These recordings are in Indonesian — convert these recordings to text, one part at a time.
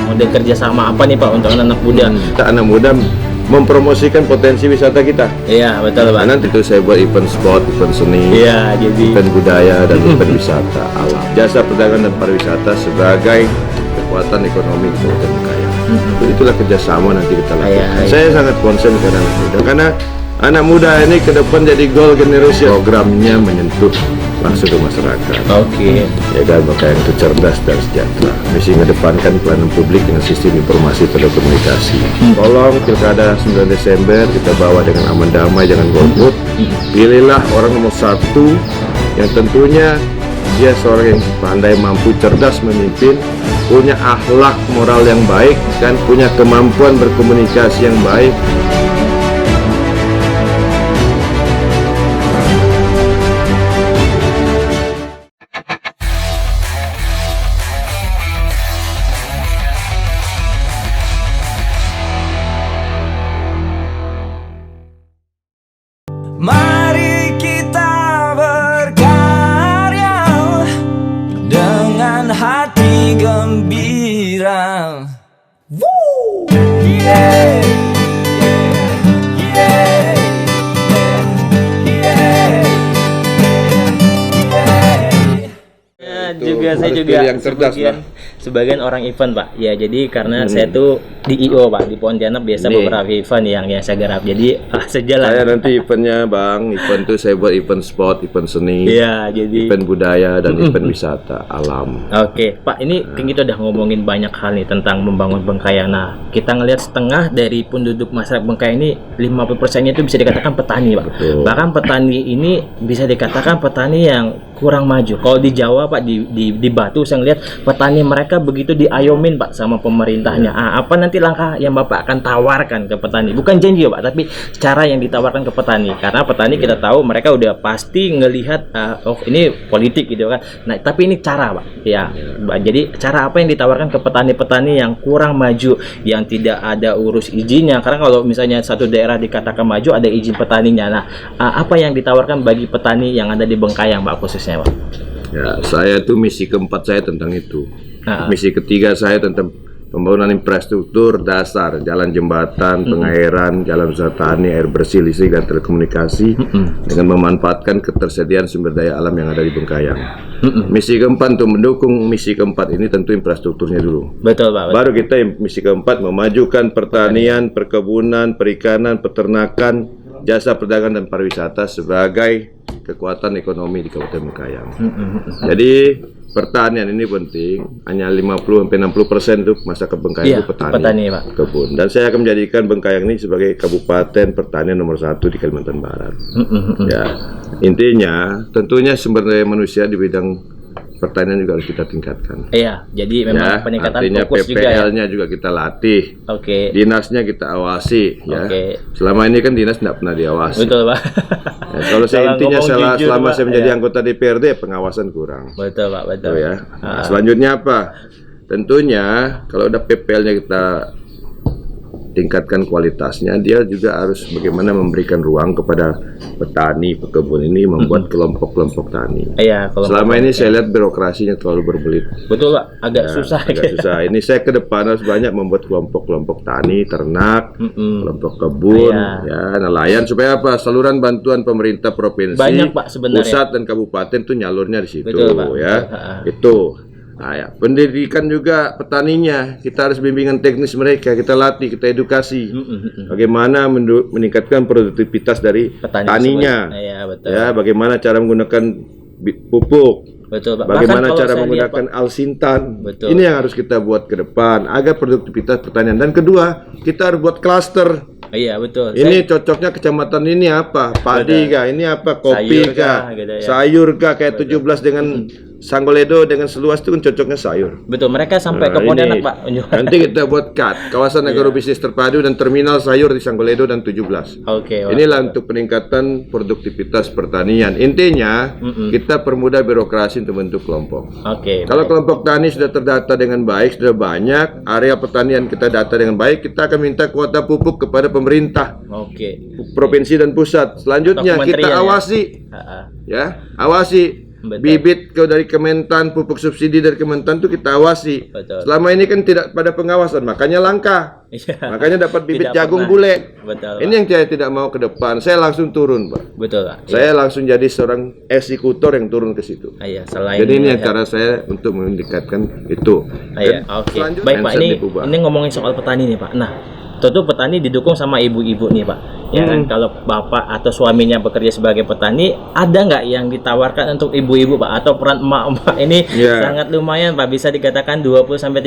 Model kerjasama apa nih Pak untuk anak-anak muda? Anak muda mempromosikan potensi wisata kita. Iya betul Pak. Nanti itu saya buat event sport, event seni, Iya jadi event budaya dan event wisata alam. Jasa perdagangan dan pariwisata sebagai kekuatan ekonomi di Kabupaten Bengkayang. Itulah kerjasama nanti kita lakukan. Iya. Saya sangat konsen ke anak muda karena anak muda ini ke depan jadi goal generation. Programnya menyentuh langsung ke masyarakat. Oke. Ya kan, Bengkayang itu cerdas dan sejahtera. Misi mengedepankan pelayanan publik dengan sistem informasi telekomunikasi. Tolong pilkada 9 Desember kita bawa dengan aman damai, jangan golput. Pilihlah orang nomor 1 yang tentunya dia seorang yang pandai, mampu, cerdas memimpin, punya akhlak moral yang baik, dan punya kemampuan berkomunikasi yang baik. Mari kita berkarya dengan hati gembira. Woo! Yeah, yeah, yeah, yeah, yeah. Ya, Itu juga saya harus juga pilih yang cerdas, sebagian orang event Pak. Ya jadi karena saya tuh di IO Pak di Pontianak biasa Ini. beberapa event yang saya garap. Jadi sejalan. Saya nanti eventnya Bang, event itu saya buat event sport, event seni, Iya jadi. event budaya dan event wisata alam. Oke, Pak, ini kan kita udah ngomongin banyak hal nih tentang membangun Bengkayang. Nah, kita ngelihat setengah dari penduduk masyarakat Bengkayang ini 50%-nya itu bisa dikatakan petani, Pak. Betul. Bahkan petani ini bisa dikatakan petani yang kurang maju. Kalau di Jawa, Pak, di Batu saya ngelihat petani mereka begitu diayomin, Pak, sama pemerintahnya. Apa nanti langkah yang Bapak akan tawarkan ke petani? Bukan janji, Pak, tapi cara yang ditawarkan ke petani. Karena petani kita tahu mereka udah pasti ngelihat oh ini politik gitu kan. Nah, tapi ini cara, Pak. Ya, jadi cara apa yang ditawarkan ke petani-petani yang kurang maju, yang tidak ada urus izinnya? Karena kalau misalnya satu daerah dikatakan maju, ada izin petaninya. Nah, apa yang ditawarkan bagi petani yang ada di Bengkayang, Pak, khususnya, Pak? Ya, saya tuh misi keempat saya tentang itu. Misi ketiga saya tentang pembangunan infrastruktur dasar, jalan jembatan, pengairan, jalan usaha tani, air bersih, listrik, dan telekomunikasi dengan memanfaatkan ketersediaan sumber daya alam yang ada di Bengkayang. Misi keempat untuk mendukung misi keempat ini tentu infrastrukturnya dulu. Betul, Pak. Betul. Baru kita misi keempat memajukan pertanian, perkebunan, perikanan, peternakan, jasa perdagangan dan pariwisata sebagai kekuatan ekonomi di Kabupaten Bengkayang. Jadi pertanian ini penting, hanya 50-60% itu masyarakat Bengkayang itu petani, Pak. kebun. Dan saya akan menjadikan Bengkayang ini sebagai kabupaten pertanian nomor 1 di Kalimantan Barat. Ya, intinya tentunya sumber daya manusia di bidang pertanian juga harus kita tingkatkan. Iya, jadi memang peningkatan artinya fokus juga ya. PPL-nya juga kita latih. Oke. Dinasnya kita awasi, ya. Selama ini kan dinas tidak pernah diawasi. Betul, Pak. Ya, kalau saya intinya jujur, selama Pak, saya menjadi anggota DPRD, pengawasan kurang. Betul, Pak, betul. Oh, ya. Selanjutnya apa? Tentunya kalau ada PPL-nya kita tingkatkan kualitasnya, dia juga harus bagaimana memberikan ruang kepada petani, pekebun ini membuat kelompok-kelompok tani. Iya, Selama ini saya lihat birokrasinya terlalu berbelit. Betul, Pak. Agak susah. Agak susah. Ini saya ke depan harus banyak membuat kelompok-kelompok tani, ternak, kelompok kebun, ya, nelayan, supaya apa? Saluran bantuan pemerintah provinsi, banyak, Pak, sebenarnya. pusat dan kabupaten tuh nyalurnya di situ. Betul, Pak. Ya. Itu. Nah, ya. Pendidikan juga petaninya, kita harus bimbingan teknis mereka, kita latih, kita edukasi. Bagaimana meningkatkan produktivitas dari taninya. Iya, betul. Ya, bagaimana cara menggunakan pupuk. Betul, Pak. Bagaimana Bahkan cara kalau saya menggunakan lihat, Pak, alsintan. Betul. Ini yang harus kita buat ke depan agar produktivitas pertanian. Dan kedua, kita harus buat klaster. Iya, betul. Ini cocoknya kecamatan ini apa? Padi kah? Ini apa? Kopi Sayur kah? kah? Gitu ya. Sayur kah? Kayak 17 dengan Sanggoledo dengan Seluas itu kan cocoknya sayur. Betul, mereka sampai ke Nah, Pontianak, ini. Pak. Nanti kita buat kawasan agrobisnis terpadu dan terminal sayur di Sanggoledo dan 17. Oke, Pak. Inilah untuk peningkatan produktivitas pertanian. Intinya kita permudah birokrasi untuk bentuk kelompok. Oke. Kalau kelompok tani sudah terdata dengan baik, sudah banyak area pertanian kita data dengan baik, kita akan minta kuota pupuk kepada pemerintah, Oke. provinsi dan pusat. Selanjutnya Atau kita kementerian, ya? awasi, ya, awasi. Betul. Bibit kau dari Kementan, pupuk subsidi dari Kementan tuh kita awasi. Betul. Selama ini kan tidak pada pengawasan, makanya langka. Iya. Makanya dapat bibit Tidak jagung pernah. bule. Betul, Ini Pak. yang saya tidak mau ke depan. Saya langsung turun, Pak. Betul, Pak. Saya langsung jadi seorang eksekutor yang turun ke situ. Iya, selain Jadi ini cara saya untuk mendekatkan itu. Iya, Dan oke. selanjutnya Baik Pak, mindset ini diubah. ngomongin soal petani nih Pak. Nah, tentu petani didukung sama ibu-ibu nih Pak. Ya kan, kalau bapak atau suaminya bekerja sebagai petani, ada nggak yang ditawarkan untuk ibu-ibu Pak? Atau peran emak-emak ini Iya. sangat lumayan Pak, bisa dikatakan 20-30%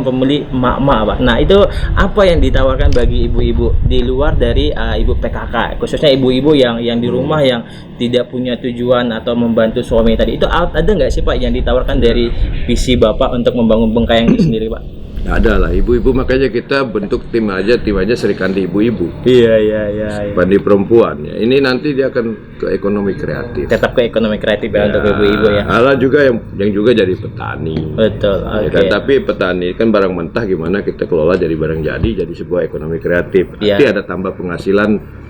pembeli emak-emak Pak. Nah, itu apa yang ditawarkan bagi ibu-ibu di luar dari ibu PKK, khususnya ibu-ibu yang di rumah yang tidak punya tujuan atau membantu suami tadi. Itu ada nggak sih Pak yang ditawarkan dari visi Bapak untuk membangun Bengkayang itu sendiri Pak? Ada lah ibu-ibu, makanya kita bentuk tim aja Sri Kandi ibu-ibu. Iya. Pandi perempuan ya. Ini nanti dia akan ke ekonomi kreatif. Tetap ke ekonomi kreatif ya untuk ibu-ibu ya. Ada juga yang juga jadi petani. Betul. Ya Oke. kan? Tapi petani kan barang mentah, gimana kita kelola jadi barang jadi sebuah ekonomi kreatif. Iya. Nanti ada tambah penghasilan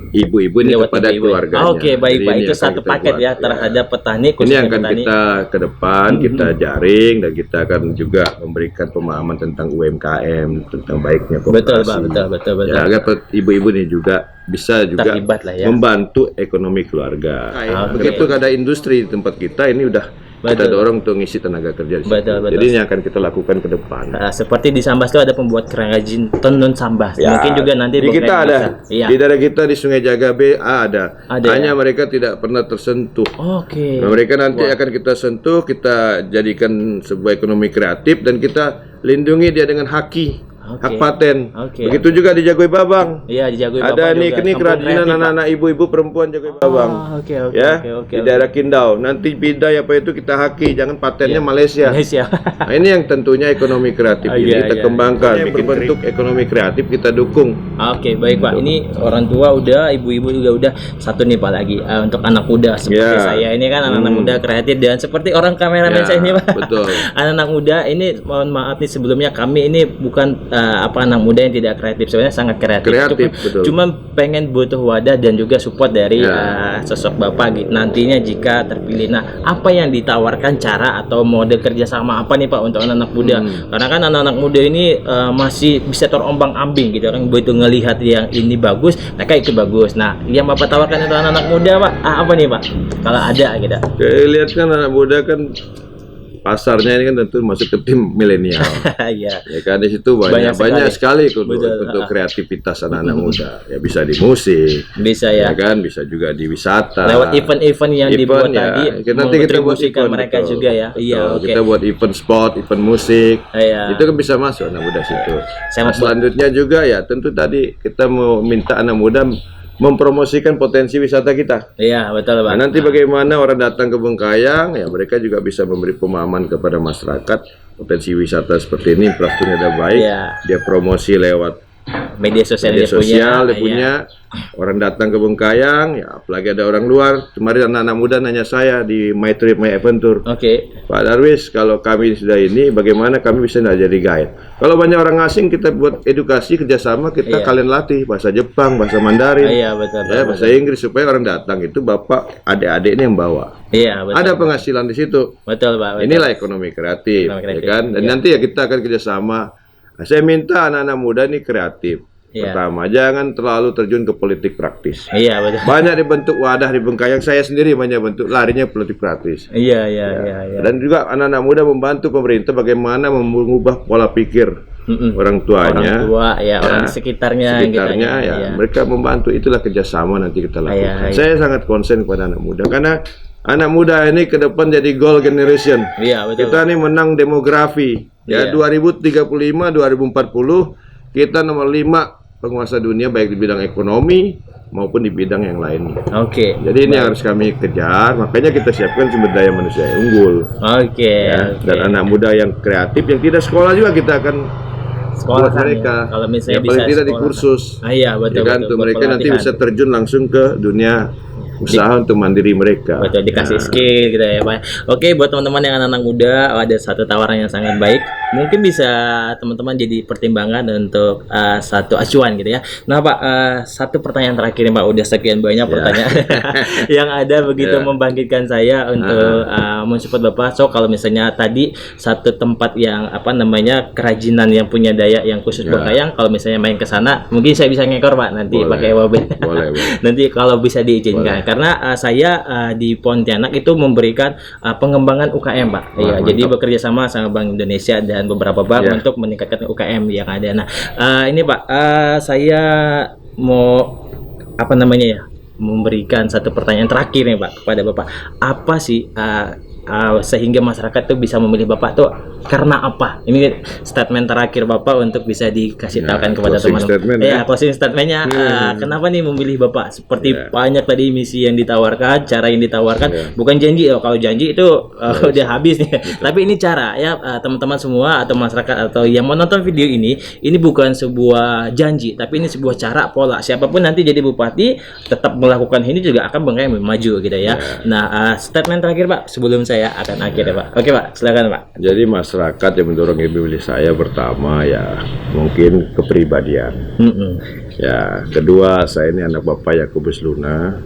ibu-ibu ini Lewat kepada ibu-ibu ya. keluarganya. Oke, baik Jadi Pak. ini Itu akan satu kita paket buat, ya terhadap petani, Ini khususnya yang akan petani. kita ke depan kita jaring dan kita akan juga memberikan pemahaman tentang UMKM, tentang baiknya kooperasi. Betul Pak, betul. Ya, agar ibu-ibu ini juga bisa juga Terlibat lah ya. membantu ekonomi keluarga. Oke. Begitu ada industri di tempat kita ini udah kita Betul. dorong untuk ngisi tenaga kerja di situ. Betul. Jadi ini akan kita lakukan ke depan. Seperti di Sambas itu ada pembuat kerajin tenun Sambas. Ya, Mungkin juga nanti di kita Bengkayang ada, bisa. Iya. di daerah kita di Sungai Jagabe ada. Ada, Hanya ya? mereka tidak pernah tersentuh. Oke. Nah, mereka nanti akan kita sentuh, kita jadikan sebuah ekonomi kreatif dan kita lindungi dia dengan haki, Oke. hak paten. Oke. Begitu juga di Jagoi Babang. Iya, dijagoi Ada Bapak nih juga. ini Kampung kerajinan kreatif, Pak. anak-anak ibu-ibu perempuan Jagoi Babang. Oke. Ya, Oke. di daerah Kindau. Nanti bidai apa itu kita haki, jangan patennya Malaysia. Malaysia. Nah, ini yang tentunya ekonomi kreatif ini Iya, kita iya. kembangkan, yang berbentuk ekonomi kreatif kita dukung. Oke, baik Pak. Ini orang tua udah, ibu-ibu juga udah. Satu nih Pak lagi untuk anak muda seperti Ya. saya ini kan anak-anak muda kreatif dan seperti orang kameramen Ya, saya ini Pak. betul. Anak-anak muda ini mohon maaf nih sebelumnya kami ini bukan anak muda yang tidak kreatif, sebenarnya sangat kreatif. Kreatif, betul. Cuma pengen butuh wadah dan juga support dari Ya. sosok Bapak nantinya jika terpilih. Nah, apa yang ditawarkan cara atau model kerjasama apa nih Pak untuk anak-anak muda? Karena kan anak-anak muda ini masih bisa terombang-ambing gitu kan, begitu ngelihat yang ini bagus, mereka ikut bagus. Nah, yang Bapak tawarkan itu anak-anak muda Pak, apa nih Pak? Kalau ada gitu. Lihat kan anak muda kan pasarnya ini kan tentu masuk ke tim milenial. Iya. Ya kan di situ banyak Banyak sekali Betul. untuk kreativitas anak-anak muda. Ya bisa di musik, Bisa ya ya. kan bisa juga di wisata. Lewat event-event yang dibuat tadi, Nanti kita buat mengontribusikan event, mereka betul. juga ya. Betul. Iya, oke. Kita buat event sport, event musik. Iya. Itu kan bisa masuk anak muda situ. Saya Nah, mau- selanjutnya juga ya tentu tadi kita mau minta anak muda mempromosikan potensi wisata kita. Iya, betul Pak. Nah, nanti bagaimana orang datang ke Bengkayang, ya mereka juga bisa memberi pemahaman kepada masyarakat potensi wisata seperti ini, infrastrukturnya ada baik, Iya. dia promosi lewat Media sosial media dia sosial, dia iya. punya. Orang datang ke Bengkayang, ya apalagi ada orang luar. Kemarin anak-anak muda nanya saya di My Trip, My Adventure, Oke. Pak Darwis, kalau kami sudah ini, bagaimana kami bisa jadi guide? Kalau banyak orang asing, kita buat edukasi kerjasama, kita Iya. kalian latih bahasa Jepang, bahasa Mandarin, Iya, betul. ya, bahasa Inggris supaya orang datang itu bapak, adik-adik ini yang bawa. Iya, betul. Ada penghasilan di situ. Betul Pak. Betul. Inilah ekonomi kreatif, Ekonomi kreatif, ya kan? Dan iya. nanti ya kita akan kerjasama. Nah, saya minta anak-anak muda ini kreatif. Iya. Pertama, jangan terlalu terjun ke politik praktis. Iya, betul. Banyak dibentuk wadah di Bengkayang, saya sendiri banyak bentuk larinya politik praktis. Iya. Dan juga anak-anak muda membantu pemerintah bagaimana mengubah pola pikir orang tuanya, Orang tua ya, orang di sekitarnya gitu sekitarnya ya, Iya. mereka membantu, itulah kerjasama nanti kita lakukan. Iya. Saya sangat konsen kepada anak muda karena anak muda ini ke depan jadi goal generation. Iya, betul. Kita nih menang demografi ya, Iya. 2035 2040 kita nomor 5 penguasa dunia baik di bidang ekonomi maupun di bidang yang lainnya. Oke. Jadi ini yang harus kami kejar, makanya kita siapkan sumber daya manusia yang unggul. Oke. Ya, oke. dan anak muda yang kreatif yang tidak sekolah juga kita akan Sekolah buat kan, mereka. ya. Kalau misalnya yang paling bisa tidak di sekolah. kursus. Ah, iya, betul. Ya kan, betul. tuh mereka nanti Berpelatihan. bisa terjun langsung ke dunia usaha untuk mandiri mereka. Betul, dikasih skill gitu ya Pak. Oke, buat teman-teman yang anak-anak muda, ada satu tawaran yang sangat baik. Mungkin bisa teman-teman jadi pertimbangan untuk satu acuan gitu ya. Nah Pak, satu pertanyaan terakhir nih Pak. Udah sekian banyak pertanyaan yang ada begitu membangkitkan saya untuk mensupport Bapak. So kalau misalnya tadi satu tempat yang apa namanya kerajinan yang punya daya yang khusus Bengkayang, kalau misalnya main ke sana, mungkin saya bisa ngekor Pak nanti pakai wabe. Boleh. Nanti kalau bisa diizinkan. Karena saya di Pontianak itu memberikan pengembangan UKM Pak. Iya, jadi bekerja sama Bank Indonesia dan beberapa bank untuk meningkatkan UKM yang ada. Nah, ini Pak, saya mau apa namanya ya? Memberikan satu pertanyaan terakhir nih Pak kepada Bapak. Apa sih sehingga masyarakat tuh bisa memilih Bapak tuh karena apa? Ini statement terakhir Bapak untuk bisa dikasih tahukan kepada teman-teman. Closing statementnya. Kenapa nih memilih Bapak? Seperti banyak tadi misi yang ditawarkan, cara yang ditawarkan, bukan janji. Kalau janji itu udah habis nih. Tapi ini cara ya teman-teman semua atau masyarakat atau yang menonton video ini bukan sebuah janji, tapi ini sebuah cara pola. Siapapun nanti jadi bupati tetap melakukan ini juga akan Bengkayang maju gitu ya. Nah, statement terakhir Pak sebelum saya akan akhir ya Pak. Oke Pak, silakan Pak. Jadi masyarakat yang mendorong ibu milih saya pertama ya mungkin kepribadian. Ya, kedua saya ini anak Bapak Yakobus Luna.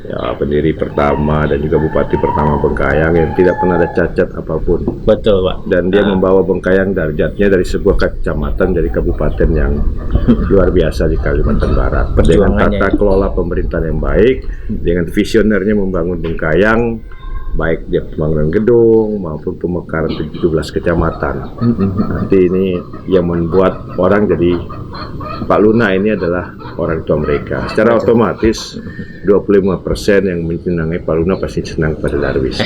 Ya, pendiri pertama dan juga bupati pertama Bengkayang yang tidak pernah ada cacat apapun. Betul Pak. Dan dia membawa Bengkayang derajatnya dari sebuah kecamatan dari kabupaten yang luar biasa di Kalimantan Barat. Dengan tata kelola pemerintahan yang baik, dengan visionernya membangun Bengkayang, baik dia pembangunan gedung maupun pemekaran 17 kecamatan. Nanti ini yang membuat orang jadi Pak Luna ini adalah orang tua mereka. Secara otomatis 25% yang menyenangi Pak Luna pasti senang pada Darwis.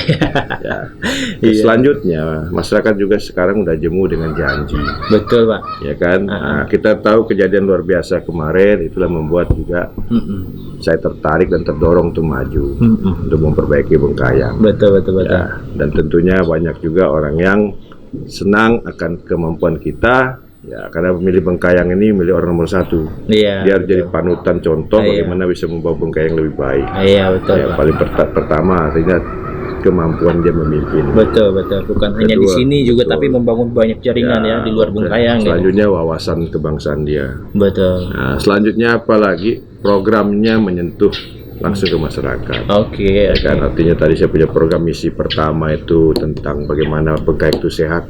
Selanjutnya masyarakat juga sekarang udah jemu dengan janji. Betul Pak. Ya kan. Nah, kita tahu kejadian luar biasa kemarin itulah membuat juga saya tertarik dan terdorong untuk maju untuk memperbaiki Bengkayang. Betul. Ya, dan tentunya banyak juga orang yang senang akan kemampuan kita. Ya, karena pemilih Bengkayang ini milih orang nomor satu. Biar jadi panutan contoh bagaimana bisa membawa Bengkayang lebih baik. Betul. Ya, paling pertama artinya kemampuan dia memimpin. Betul. Bukan hanya di sini juga tapi membangun banyak jaringan ya di luar Bengkayang. Selanjutnya wawasan kebangsaan dia. Betul. Nah, selanjutnya apalagi programnya menyentuh langsung ke masyarakat. Oke. Kan artinya tadi saya punya program misi pertama itu tentang bagaimana Bengkayang itu sehat.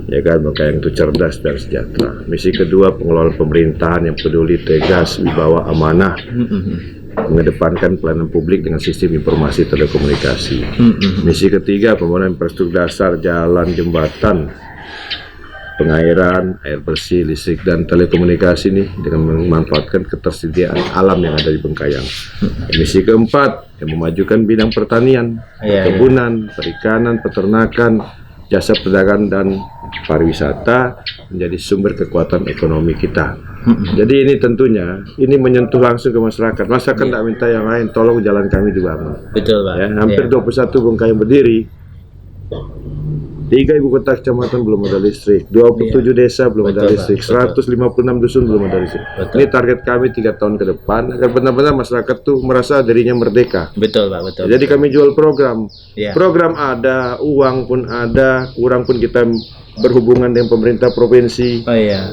Ya kan, Bengkayang itu cerdas dan sejahtera. Misi kedua pengelolaan pemerintahan yang peduli, tegas, wibawa, amanah. Mengedepankan pelayanan publik dengan sistem informasi telekomunikasi. Misi ketiga pembangunan infrastruktur dasar, jalan, jembatan, pengairan, air bersih, listrik, dan telekomunikasi nih dengan memanfaatkan ketersediaan alam yang ada di Bengkayang. Misi keempat yang memajukan bidang pertanian, perkebunan, perikanan, peternakan, jasa perdagangan dan pariwisata menjadi sumber kekuatan ekonomi kita. Jadi ini tentunya ini menyentuh langsung ke masyarakat. Masyarakat tidak minta yang lain, tolong jalan kami dibangun. Betul Pak. Ya, hampir 21 Bengkayang berdiri. 3 ibu kota kecamatan belum ada listrik, 27 desa belum ada listrik, 156 dusun belum ada listrik. Ini target kami 3 tahun ke depan agar benar-benar masyarakat tuh merasa dirinya merdeka. Betul Pak, betul. Jadi kami jual program. Program ada, uang pun ada, kurang pun kita berhubungan dengan pemerintah provinsi.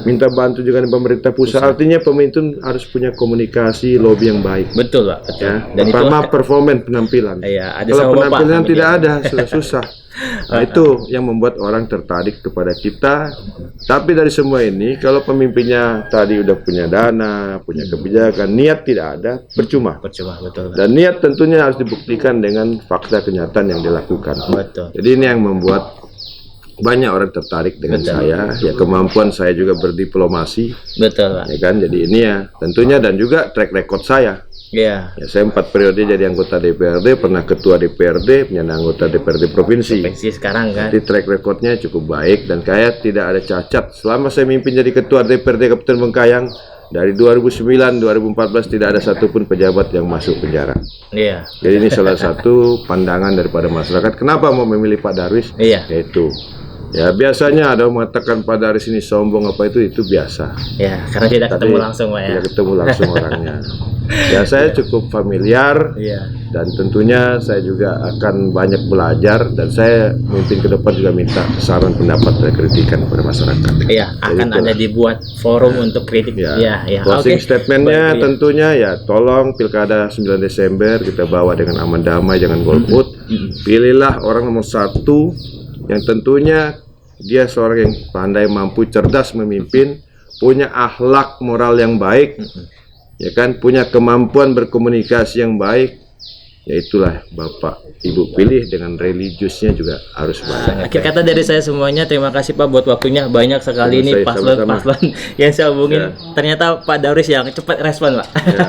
Minta bantu juga dengan pemerintah pusat. Artinya pemimpin harus punya komunikasi, lobby yang baik. Betul Pak, betul. Ya. Dan pertama performan penampilan. Kalau penampilan tidak ada, sudah susah. Nah, itu yang membuat orang tertarik kepada kita. Tapi dari semua ini, kalau pemimpinnya tadi udah punya dana, punya kebijakan, niat tidak ada, percuma. Betul. Dan niat tentunya harus dibuktikan dengan fakta kenyataan yang dilakukan. Jadi ini yang membuat banyak orang tertarik dengan saya. Ya, kemampuan saya juga berdiplomasi. Betul Pak. Ya kan, jadi ini ya tentunya dan juga track record saya. Ya, saya 4 periode jadi anggota DPRD, pernah ketua DPRD, punya anggota DPRD provinsi sekarang kan. Jadi track recordnya cukup baik dan kayak tidak ada cacat. Selama saya mimpin jadi ketua DPRD Kabupaten Bengkayang dari 2009-2014 tidak ada satupun pejabat yang masuk penjara. Jadi ini salah satu pandangan daripada masyarakat. Kenapa mau memilih Pak Darwis? Yaitu ya biasanya ada mengatakan Pak Darwis ini sombong apa itu biasa. Karena tidak ketemu langsung Pak ya. Tidak ketemu langsung orangnya. Ya saya cukup familiar Iya. dan tentunya saya juga akan banyak belajar dan saya mungkin ke depan juga minta saran pendapat dan kritikan kepada masyarakat. Iya, akan itulah. ada dibuat forum untuk kritik. Ya, Ya. closing Oke. statementnya Baik, tentunya ya tolong pilkada 9 Desember kita bawa dengan aman damai, jangan golput. Pilihlah orang nomor 1 yang tentunya dia seorang yang pandai, mampu, cerdas memimpin, punya akhlak moral yang baik, ya kan, punya kemampuan berkomunikasi yang baik. Ya itulah Bapak Ibu pilih, dengan religiusnya juga harus baik. Akhir kata dari saya semuanya, terima kasih Pak buat waktunya. Banyak sekali ini Sama-sama. paslon yang saya hubungin. Ya. Ternyata Pak Dauris yang cepat respon, Pak. Ya,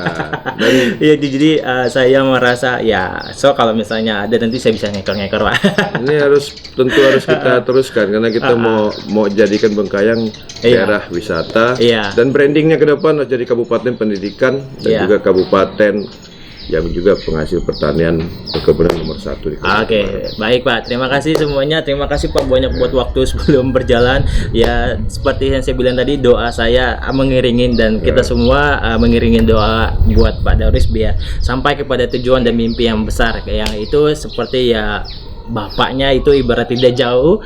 dan Ya, jadi saya merasa ya, kalau misalnya ada nanti saya bisa ngekor-ngekor, Pak. ini tentu harus kita teruskan karena kita mau jadikan Bengkayang Iya. daerah wisata, Iya. dan brandingnya ke depan harus jadi kabupaten pendidikan dan Iya. juga kabupaten yang juga penghasil pertanian perkebunan nomor 1 di Kabupaten Oke, Barat. baik Pak. Terima kasih semuanya. Terima kasih Pak banyak buat waktu sebelum berjalan. Ya, seperti yang saya bilang tadi, doa saya mengiringin dan kita semua mengiringin doa buat Pak Dauris biar sampai kepada tujuan dan mimpi yang besar. Yang itu seperti ya bapaknya itu ibarat tidak jauh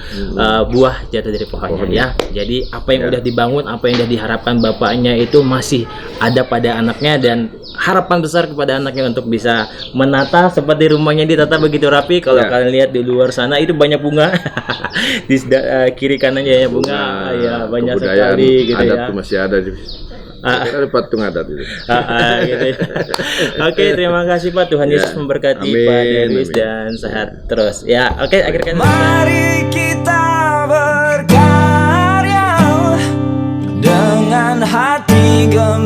buah jatuh dari pohonnya ya. Jadi apa yang udah dibangun, apa yang udah diharapkan bapaknya itu masih ada pada anaknya, dan harapan besar kepada anaknya untuk bisa menata seperti rumahnya ditata begitu rapi. Kalau kalian lihat di luar sana itu banyak bunga. Di kiri kanannya ya bunga, ya banyak Kebudayaan sekali gitu adat ya. tuh masih ada di ada patung adat itu. Gitu. Oke, terima kasih Pak. Tuhan Ya. Yesus memberkati Amin, Pak Dauris amin. dan sehat terus. Ya, oke, akhir kata. Mari kita berkarya dengan hati gembira.